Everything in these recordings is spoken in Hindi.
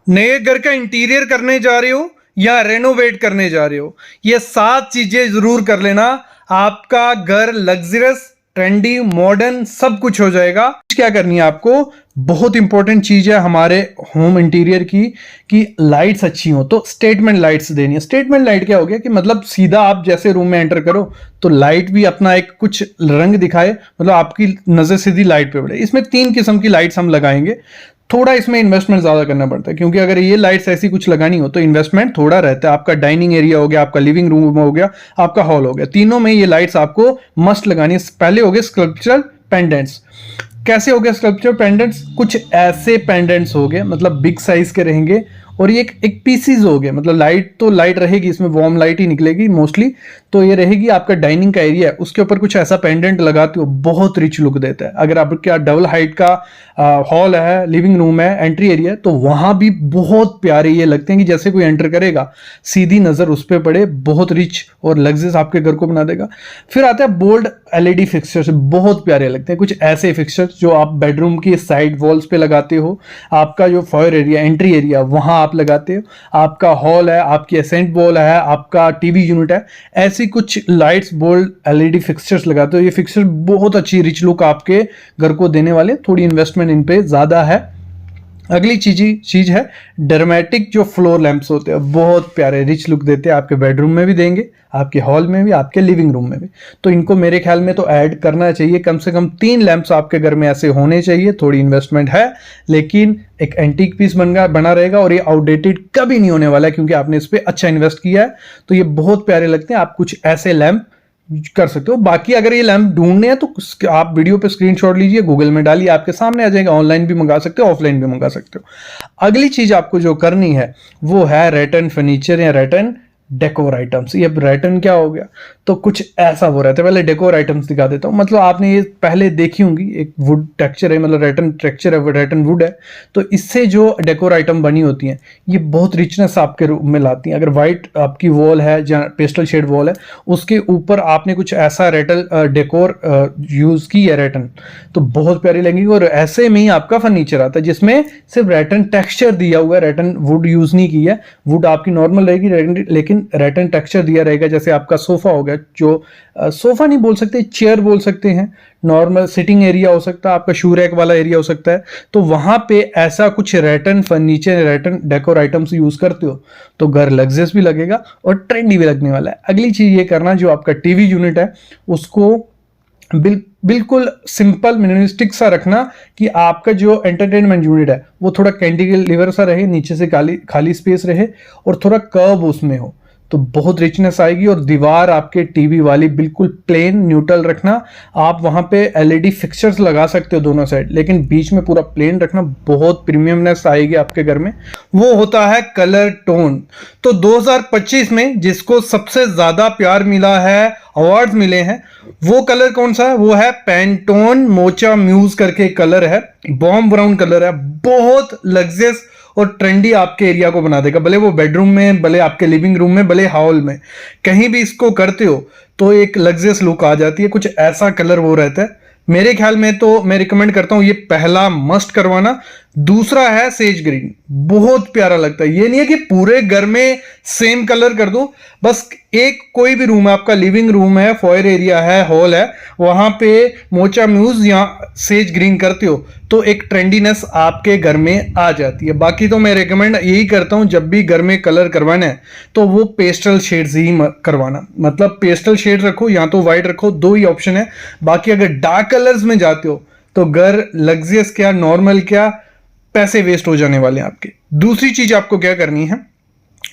नए घर का इंटीरियर करने जा रहे हो या रेनोवेट करने जा रहे हो, ये 7 चीजें जरूर कर लेना। आपका घर लग्जरियस, ट्रेंडी, मॉडर्न सब कुछ हो जाएगा। क्या करनी है आपको, बहुत इंपॉर्टेंट चीज है हमारे होम इंटीरियर की कि लाइट्स अच्छी हो, तो स्टेटमेंट लाइट्स देनी है। स्टेटमेंट लाइट क्या हो गया कि मतलब सीधा आप जैसे रूम में एंटर करो तो लाइट भी अपना एक कुछ रंग दिखाए, मतलब आपकी नजर सीधी लाइट पे पड़े। इसमें 3 किस्म की लाइट्स हम लगाएंगे। थोड़ा इसमें इन्वेस्टमेंट ज्यादा करना पड़ता है, क्योंकि अगर ये लाइट्स ऐसी कुछ लगानी हो तो इन्वेस्टमेंट थोड़ा रहता है। आपका डाइनिंग एरिया हो गया, आपका लिविंग रूम हो गया, आपका हॉल हो गया, तीनों में ये लाइट्स आपको मस्ट लगानी है। पहले हो गए स्कल्पचरल पेंडेंट्स। कैसे हो गए स्कल्पचर पेंडेंट्स? कुछ ऐसे पेंडेंट्स हो गए, मतलब बिग साइज के रहेंगे, और ये एक पीसीज हो गए, मतलब लाइट तो लाइट रहेगी, इसमें वार्म लाइट ही निकलेगी मोस्टली। तो ये रहेगी आपका डाइनिंग का एरिया है, उसके ऊपर कुछ ऐसा पेंडेंट लगाते हो, बहुत रिच लुक देता है। अगर आपका डबल हाइट का हॉल है, लिविंग रूम है, एंट्री एरिया है, तो वहां भी बहुत प्यारे ये लगते हैं कि जैसे कोई एंटर करेगा सीधी नजर उस पर पड़े, बहुत रिच और लग्जरियस आपके घर को बना देगा। फिर आता है बोल्ड एलईडी फिक्सचर्स, बहुत प्यारे लगते हैं। कुछ ऐसे फिक्सचर्स जो आप बेडरूम की साइड वॉल्स पे लगाते हो, आपका जो फॉयर एरिया, एंट्री एरिया, वहां आप लगाते हो, आपका हॉल है, आपकी एसेंट वॉल है, आपका टीवी यूनिट है, ऐसी कुछ लाइट्स बोल्ड एलईडी फिक्सचर्स लगाते हो। ये फिक्सचर बहुत अच्छी रिच लुक आपके घर को देने वाले, थोड़ी इन्वेस्टमेंट इन पे ज्यादा है। अगली चीज है ड्रामेटिक जो फ्लोर लैंप्स होते हैं, बहुत प्यारे रिच लुक देते हैं, आपके बेडरूम में भी देंगे, आपके हॉल में भी, आपके लिविंग रूम में भी। तो इनको मेरे ख्याल में तो ऐड करना चाहिए, कम से कम 3 लैंप्स आपके घर में ऐसे होने चाहिए। थोड़ी इन्वेस्टमेंट है, लेकिन एक एंटीक पीस बना रहेगा, और ये आउटडेटेड कभी नहीं होने वाला है, क्योंकि आपने इस पर अच्छा इन्वेस्ट किया है। तो ये बहुत प्यारे लगते हैं। आप कुछ ऐसे लैंप कर सकते हो। बाकी अगर ये लैंप ढूंढने हैं तो आप वीडियो पे स्क्रीनशॉट लीजिए, गूगल में डालिए, आपके सामने आ जाएगा। ऑनलाइन भी मंगा सकते हो, ऑफलाइन भी मंगा सकते हो। अगली चीज आपको जो करनी है वो है रेटन फर्नीचर या रेटन डेकोर आइटम्स। ये रेटन क्या हो गया, तो कुछ ऐसा वो रहता है। पहले डेकोर आइटम्स दिखा देता हूँ। मतलब आपने ये पहले देखी होंगी, एक वुड टेक्सचर है, मतलब रेटन टेक्सचर है, रेटन वुड है। तो इससे जो डेकोर आइटम बनी होती हैं, ये बहुत रिचनेस आपके रूम में लाती हैं। अगर व्हाइट आपकी वॉल है या पेस्टल शेड वॉल है, उसके ऊपर आपने कुछ ऐसा रेटल डेकोर यूज की है रेटन, तो बहुत प्यारी लगेगी। और ऐसे में ही आपका फर्नीचर आता है जिसमें सिर्फ रेटन टेक्सचर दिया हुआ है, रेटन वुड यूज नहीं की है। वुड आपकी नॉर्मल रहेगी, लेकिन रेटन टेक्सचर दिया रहेगा। जैसे आपका सोफा हो गया, जो सोफा नहीं बोल सकते, चेयर बोल सकते हैं, नॉर्मल सिटिंग एरिया हो सकता है, आपका शू रैक वाला एरिया हो सकता है। तो वहां पे ऐसा कुछ रेटन फर्नीचर, रेटन डेकोर आइटम्स यूज करते हो तो घर लग्जरियस भी लगेगा और ट्रेंडी भी लगने वाला है। अगली चीज ये करना, जो आपका टीवी यूनिट है उसको बिल्कुल सिंपल मिनिमलिस्टिक सा रखना, कि आपका जो एंटरटेनमेंट यूनिट है वो थोड़ा कैंटिलीवर सा रहे, नीचे से खाली स्पेस रहे, और थोड़ा कर्व उसमें हो, तो बहुत रिचनेस आएगी। और दीवार आपके टीवी वाली बिल्कुल प्लेन न्यूट्रल रखना। आप वहां पे एलईडी फिक्सचर्स लगा सकते हो दोनों साइड, लेकिन बीच में पूरा प्लेन रखना, बहुत प्रीमियमनेस आएगी आपके घर में। वो होता है कलर टोन। तो 2025 में जिसको सबसे ज्यादा प्यार मिला है, अवार्ड्स मिले हैं, वो कलर कौन सा है? वो है पैंटोन मोचा म्यूज करके कलर है, बॉम्ब ब्राउन कलर है, बहुत लग्जरियस और ट्रेंडी आपके एरिया को बना देगा। भले वो बेडरूम में, भले आपके लिविंग रूम में, भले हॉल में, कहीं भी इसको करते हो तो एक लग्जरियस लुक आ जाती है। कुछ ऐसा कलर वो रहता है। मेरे ख्याल में तो मैं रिकमेंड करता हूं ये पहला मस्ट करवाना। दूसरा है सेज ग्रीन, बहुत प्यारा लगता है। ये नहीं है कि पूरे घर में सेम कलर कर दो, बस एक कोई भी रूम है, आपका लिविंग रूम है, फॉयर एरिया है, हॉल है, वहां पे मोचा म्यूज या सेज ग्रीन करते हो तो एक ट्रेंडीनेस आपके घर में आ जाती है। बाकी तो मैं रिकमेंड यही करता हूं, जब भी घर में कलर करवाना है तो वो पेस्टल शेड्स ही करवाना। मतलब पेस्टल शेड रखो या तो व्हाइट रखो, 2 ही ऑप्शन है। बाकी अगर डार्क कलर्स में जाते हो तो घर लग्जरियस क्या, नॉर्मल क्या, पैसे वेस्ट हो जाने वाले हैं आपके। दूसरी चीज आपको क्या करनी है,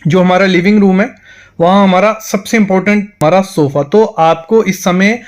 जो हमारा लिविंग रूम है वहां हमारा सबसे इंपॉर्टेंट हमारा सोफा। तो आपको इस समय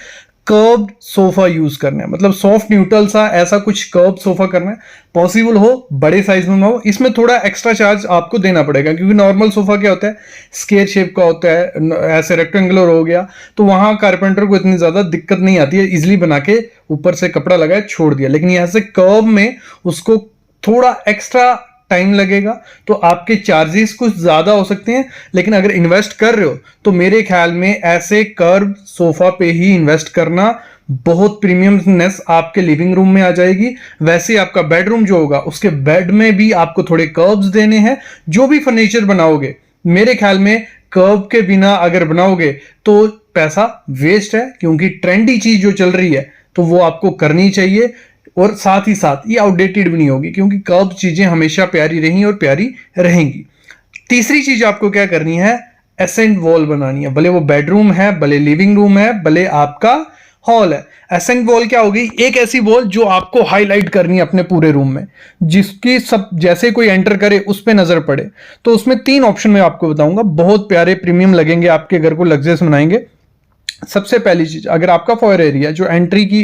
कर्व्ड सोफा यूज करना है, मतलब सॉफ्ट न्यूट्रल सा ऐसा कुछ कर्व्ड सोफा करना है। पॉसिबल हो बड़े साइज में ना हो, इसमें थोड़ा एक्स्ट्रा चार्ज आपको देना पड़ेगा, क्योंकि नॉर्मल सोफा क्या होता है, स्क्वायर शेप का होता है, ऐसे रेक्टेंगुलर हो गया, तो वहां कारपेंटर को इतनी ज्यादा दिक्कत नहीं आती है, इजिली बना के ऊपर से कपड़ा लगाए छोड़ दिया। लेकिन यहाँ से कर्व में उसको थोड़ा एक्स्ट्रा टाइम लगेगा, तो आपके चार्जेस कुछ ज्यादा हो सकते हैं। लेकिन अगर इन्वेस्ट कर रहे हो तो मेरे ख्याल में ऐसे कर्व सोफा पे ही इन्वेस्ट करना बहुत प्रीमियमनेस आपके लिविंग रूम में आ जाएगी। वैसे आपका बेडरूम जो होगा उसके बेड में भी आपको थोड़े कर्व्स देने हैं। जो भी फर्नीचर बनाओगे मेरे ख्याल में कर्व के बिना अगर बनाओगे तो पैसा वेस्ट है, क्योंकि ट्रेंडी चीज जो चल रही है तो वो आपको करनी चाहिए। और साथ ही साथ ये आउटडेटेड भी नहीं होगी, क्योंकि कर्व चीजें हमेशा प्यारी रही और प्यारी रहेंगी। तीसरी चीज आपको क्या करनी है, एसेंट वॉल बनानी है। भले वो बेडरूम है, भले लिविंग रूम है, भले आपका हॉल है। एसेंट वॉल क्या होगी, एक ऐसी वॉल जो आपको हाईलाइट करनी है अपने पूरे रूम में, जिसकी सब जैसे कोई एंटर करे उस पे नजर पड़े। तो उसमें 3 ऑप्शन मैं आपको बताऊंगा, बहुत प्यारे प्रीमियम लगेंगे, आपके घर को लग्जरियस बनाएंगे। सबसे पहली चीज, अगर आपका फॉयर एरिया जो एंट्री की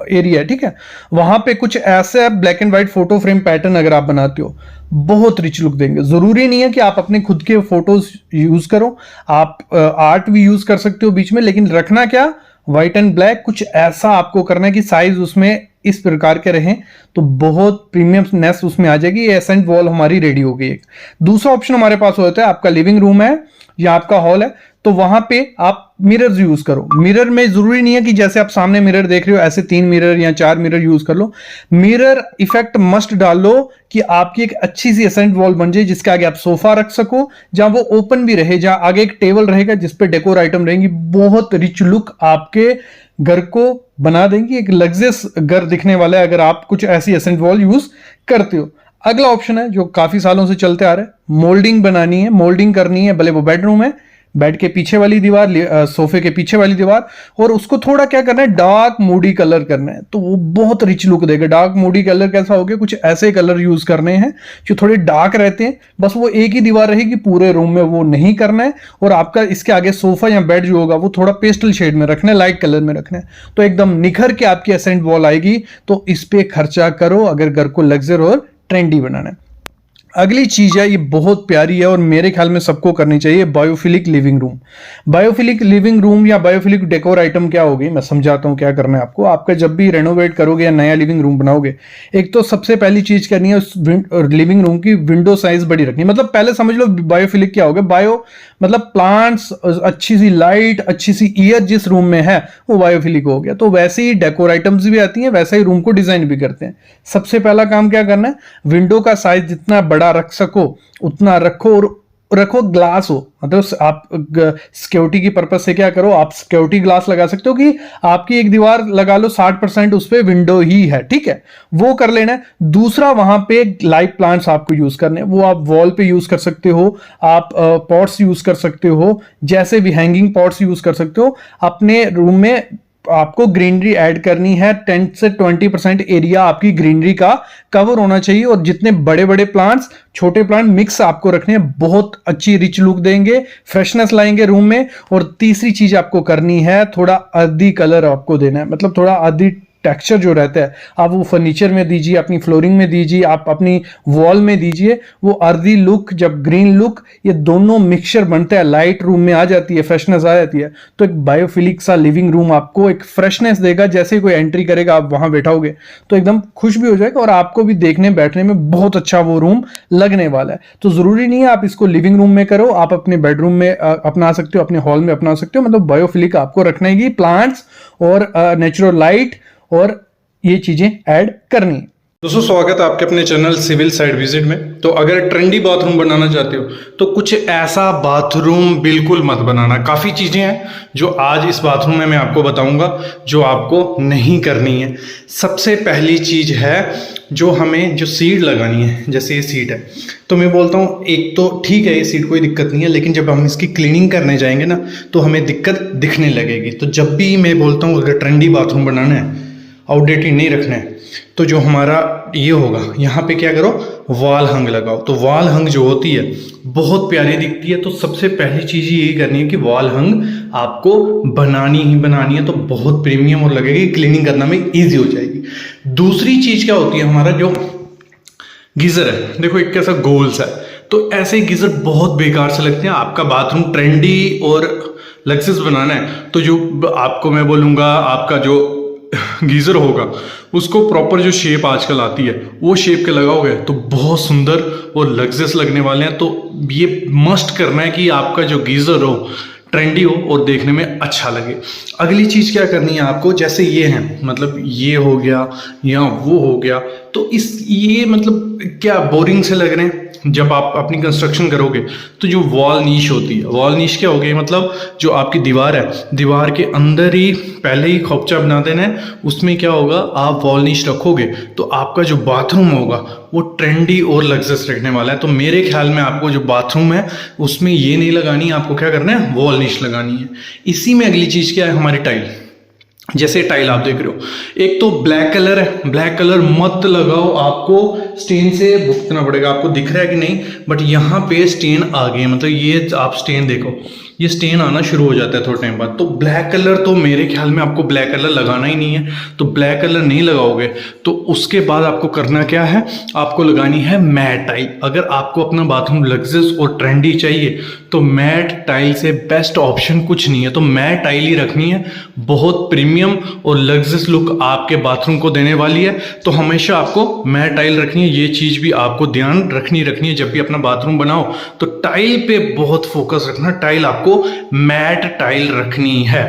एरिया है, ठीक है, वहां पे कुछ ऐसा black and white photo frame pattern अगर आप बनाते हो, बहुत रिच लुक देंगे। जरूरी नहीं है कि आप अपने खुद के फोटोज यूज करो, आप आर्ट भी यूज कर सकते हो बीच में, लेकिन रखना क्या, व्हाइट एंड ब्लैक। कुछ ऐसा आपको करना है कि साइज उसमें इस प्रकार के रहें, तो बहुत प्रीमियमनेस उसमें आ जाएगी। ये एसेंट वॉल हमारी रेडी हो गई। एक दूसरा ऑप्शन हमारे पास होता है, आपका लिविंग रूम है या आपका हॉल है, तो वहां पे आप मिरर्स यूज करो। मिरर में जरूरी नहीं है कि जैसे आप सामने मिरर देख रहे हो ऐसे 3 मिरर या 4 मिरर यूज कर लो। मिरर इफेक्ट मस्ट डाल लो कि आपकी एक अच्छी सी एसेंट वॉल बन जाए, जिसके आगे आप सोफा रख सको, जहां वो ओपन भी रहे, जहां आगे एक टेबल रहेगा जिसपे डेकोर आइटम रहेंगी। बहुत रिच लुक आपके घर को बना देंगी, एक लग्जरियस घर दिखने वाला है अगर आप कुछ ऐसी एसेंट वॉल यूज करते हो। अगला ऑप्शन है जो काफी सालों से चलते आ रहा है, मोल्डिंग बनानी है, मोल्डिंग करनी है। भले वो बेडरूम है, बेड के पीछे वाली दीवार, सोफे के पीछे वाली दीवार, और उसको थोड़ा क्या करना है, डार्क मूडी कलर करना है, तो वो बहुत रिच लुक देगा। डार्क मूडी कलर कैसा हो गया, कुछ ऐसे कलर यूज करने हैं जो थोड़े डार्क रहते हैं, बस वो एक ही दीवार रहेगी पूरे रूम में, वो नहीं करना है। और आपका इसके आगे सोफा या बेड जो होगा वो थोड़ा पेस्टल शेड में रखना है, लाइट कलर में रखना है, तो एकदम निखर के आपकी एसेंट वॉल आएगी। तो इस पे खर्चा करो अगर घर को लग्जर और ट्रेंडी बनाना है। अगली चीज है, ये बहुत प्यारी है और मेरे ख्याल में सबको करनी चाहिए, biophilic living room. Biophilic living room या बायोफिलिक डेकोर आइटम क्या होगी, मैं समझाता हूं क्या करना है आपको। आपका जब भी रेनोवेट करोगे या नया लिविंग रूम बनाओगे, एक तो सबसे पहली चीज करनी है उस लिविंग रूम की विंडो साइज बड़ी रखनी है। मतलब पहले समझ लो बायोफिलिक क्या होगा, बायो मतलब प्लांट्स, अच्छी सी लाइट, अच्छी सी एयर जिस रूम में है वो बायोफिलिक हो गया। तो वैसे ही डेकोर आइटम्स भी आती हैं, वैसे ही रूम को डिजाइन भी करते हैं। सबसे पहला काम क्या करना है, विंडो का साइज जितना बड़ा रख सको उतना रखो, और रखो ग्लास हो, मतलब आप सिक्योरिटी की पर्पज से क्या करो, आप सिक्योरिटी ग्लास लगा सकते हो कि आपकी एक दीवार लगा लो 60% उस पे विंडो ही है, ठीक है, वो कर लेना है। दूसरा, वहां पे लाइव प्लांट्स आपको यूज करने, वो आप वॉल पे यूज कर सकते हो, आप पॉट्स यूज कर सकते हो, जैसे भी हैंगिंग पॉट्स यूज कर सकते हो। अपने रूम में आपको ग्रीनरी ऐड करनी है, 10 से 20% एरिया आपकी ग्रीनरी का कवर होना चाहिए, और जितने बड़े बड़े प्लांट्स छोटे प्लांट मिक्स आपको रखने हैं, बहुत अच्छी रिच लुक देंगे, फ्रेशनेस लाएंगे रूम में। और तीसरी चीज आपको करनी है, थोड़ा अर्दी कलर आपको देना है, मतलब थोड़ा अर्दी टेक्सचर जो रहता है आप वो फर्नीचर में दीजिए, अपनी फ्लोरिंग में दीजिए, आप अपनी वॉल में दीजिए। वो अर्दी लुक जब ग्रीन लुक, ये दोनों मिक्सचर बनता है, लाइट रूम में आ जाती है, फ्रेशनेस आ जाती है, तो एक बायोफिलिक सा लिविंग रूम आपको एक फ्रेशनेस देगा। जैसे कोई एंट्री करेगा आप वहां बैठाओगे तो एकदम खुश भी हो जाएगा, और आपको भी देखने बैठने में बहुत अच्छा वो रूम लगने वाला है। तो जरूरी नहीं है आप इसको लिविंग रूम में करो, आप अपने बेडरूम में अपना सकते हो, अपने हॉल में अपना सकते हो। मतलब बायोफिलिक आपको रखना है, प्लांट्स और नेचुरल लाइट और ये चीजें ऐड करनी है। दोस्तों, स्वागत है आपके अपने चैनल सिविल साइड विजिट में। तो अगर ट्रेंडी बाथरूम बनाना चाहते हो तो कुछ ऐसा बाथरूम बिल्कुल मत बनाना। काफ़ी चीज़ें हैं जो आज इस बाथरूम में मैं आपको बताऊंगा जो आपको नहीं करनी है। सबसे पहली चीज़ है जो हमें जो सीट लगानी है, जैसे ये सीट है, तो मैं बोलता हूँ एक तो ठीक है, ये सीट कोई दिक्कत नहीं है, लेकिन जब हम इसकी क्लीनिंग करने जाएंगे ना तो हमें दिक्कत दिखने लगेगी। तो जब भी मैं बोलता हूँ अगर ट्रेंडी बाथरूम बनाना है, आउटडेटेड नहीं रखना है, तो जो हमारा ये होगा यहाँ पे क्या करो, वॉल हंग लगाओ। तो वॉल हंग जो होती है बहुत प्यारी दिखती है। तो सबसे पहली चीज़ यही करनी है कि वॉल हंग आपको बनानी ही बनानी है, तो बहुत प्रीमियम और लगेगी, क्लीनिंग करना में ईजी हो जाएगी। दूसरी चीज़ क्या होती है, हमारा जो गीज़र है, देखो एक कैसा गोल सा है, तो ऐसे गीज़र बहुत बेकार से लगते हैं। आपका बाथरूम ट्रेंडी और लग्जरियस बनाना है तो जो आपको मैं बोलूँगा, आपका जो गीज़र होगा उसको प्रॉपर जो शेप आजकल आती है वो शेप के लगाओगे तो बहुत सुंदर और लग्जरियस लगने वाले हैं। तो ये मस्ट करना है कि आपका जो गीज़र हो ट्रेंडी हो और देखने में अच्छा लगे। अगली चीज़ क्या करनी है आपको, जैसे ये है, मतलब ये हो गया या वो हो गया, तो ये मतलब क्या बोरिंग से लग रहे हैं। जब आप अपनी कंस्ट्रक्शन करोगे तो जो वॉल नीश होती है, वॉल नीश क्या हो गई, मतलब जो आपकी दीवार है, दीवार के अंदर ही पहले ही खोपचा बना देना है, उसमें क्या होगा, आप वॉल नीश रखोगे तो आपका जो बाथरूम होगा वो ट्रेंडी और लग्जरियस रखने वाला है। तो मेरे ख्याल में आपको जो बाथरूम है उसमें ये नहीं लगानी, आपको क्या करना है, वॉल नीश लगानी है। इसी में अगली चीज़ क्या है, हमारी टाइल। जैसे टाइल आप देख रहे हो, एक तो ब्लैक कलर है, ब्लैक कलर मत लगाओ, आपको स्टेन से भुगतना पड़ेगा। आपको दिख रहा है कि नहीं, बट यहाँ पे स्टेन आ गए, मतलब ये आप स्टेन देखो, ये स्टेन आना शुरू हो जाता है थोड़े टाइम बाद। तो ब्लैक कलर तो मेरे ख्याल में आपको ब्लैक कलर लगाना ही नहीं है। तो ब्लैक कलर नहीं लगाओगे तो उसके बाद आपको करना क्या है, आपको लगानी है मैट टाइल। अगर आपको अपना बाथरूम लग्जरियस और ट्रेंडी चाहिए तो मैट टाइल से बेस्ट ऑप्शन कुछ नहीं है। तो मैट टाइल ही रखनी है, बहुत प्रीमियम और लग्जरियस लुक आपके बाथरूम को देने वाली है। तो हमेशा आपको मैट टाइल रखनी है, ये चीज़ भी आपको ध्यान रखनी है। जब भी अपना बाथरूम बनाओ तो टाइल पे बहुत फोकस रखना, टाइल आपको मैट टाइल रखनी है।